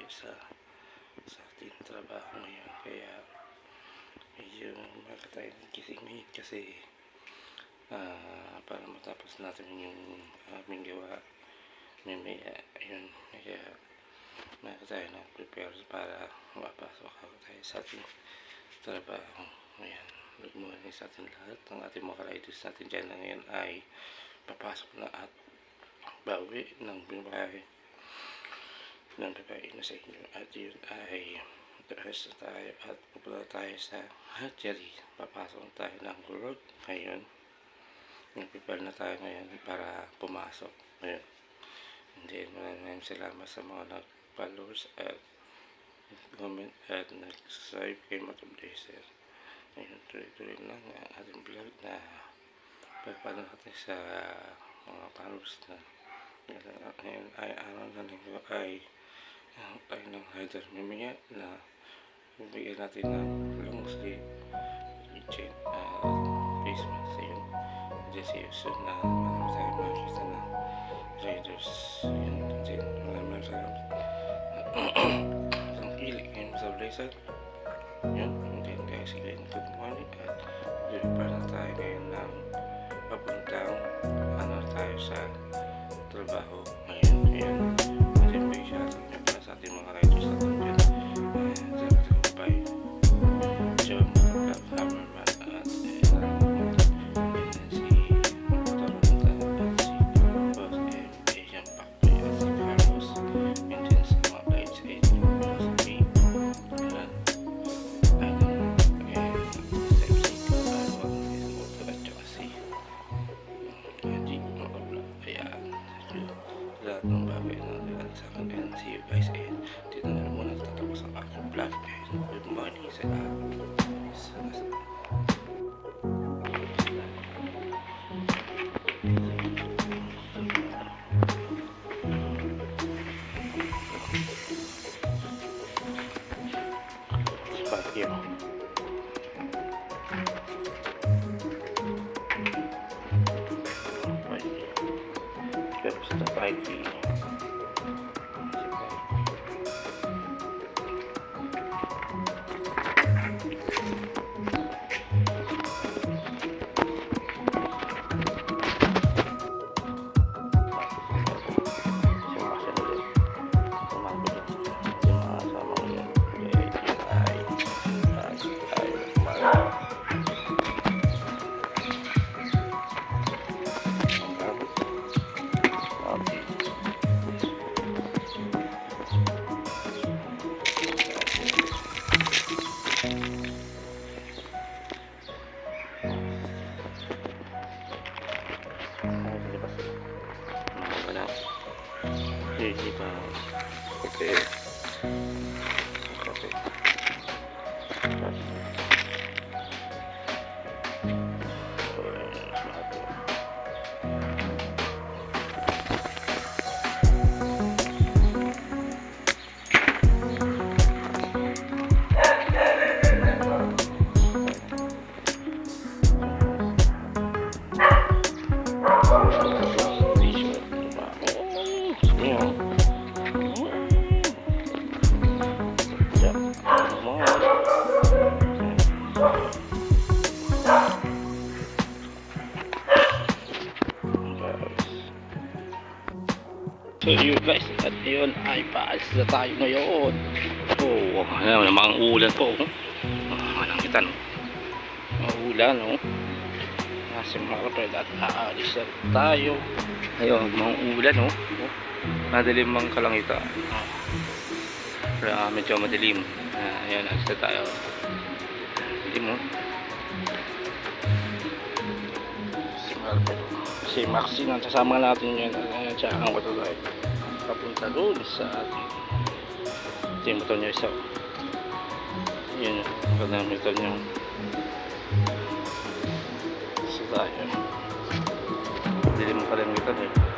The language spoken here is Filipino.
tayo sa ating trabaho ngayon. Kaya medyo maaga tayo nagising ngayon kasi para matapos natin yung aming gawa mamaya. Ayun, kaya maaga tayo nag-prepare para mapasok ako tayo sa ating trabaho. Ayan, good morning sa ating lahat. Ang ating mga ka-riders natin dyan na ngayon ay papasok na at bawi ng biyahe ng babae na sa inyo. At yun ay dress na tayo at pupunta tayo sa hatchery. Papasok tayo ng work ngayon. Nag-prepare na tayo ngayon para pumasok ngayon. And then maraming salamat sa mga nag-followers at comment at nag-subscribe kay Matoblazer. Ngayon, tuloy-tuloy lang ang ating vlog na pagpano natin sa mga followers na ngayon ay araw na linggo ay tayo ng rider mamaya na bibigyan natin ng long sleeve kitchen face mask. Ayun, just soon na marami tayong makikita na riders. Ayun, din maraming salamat ang hilig ngayon sa Blazer. Yun, then guys, again, good morning at prepare na tayo ngayon ng papuntang tayo sa trabaho ngayon. Ayan, ating big shoutout nyo para sa ating mga riders natin dyan. Salamat sa kumpay John, Hammerman at si Taronta at si Boss Asian Pakboy at si Carlos, and then sa mga flights ay si Boss A at lahat ng bagay na nagkakalit sa akin. And see you guys, and dito na lang muna tatapos ang aking vlog. And good morning sa lahat. Spaghetti. Sa Spaghetti. Okay. So yun guys, at yun ay paalis na tayo ngayon. Oh, ano namang ulan po. Walang kita no. Ulan no. Nasa mga kapatid at aalis na tayo. Ayun, mga ulan no. Madilim ang kalangitan. Kaya medyo madilim. Ayun, aalis na tayo. Dilim mo. Si Maxine ang sasama natin yun. Ayan siya ang watulay papunta doon sa ating ito yung motor nyo isa. Yun ang kanyang motor nyo sa tayo. Hindi mo kalimita eh.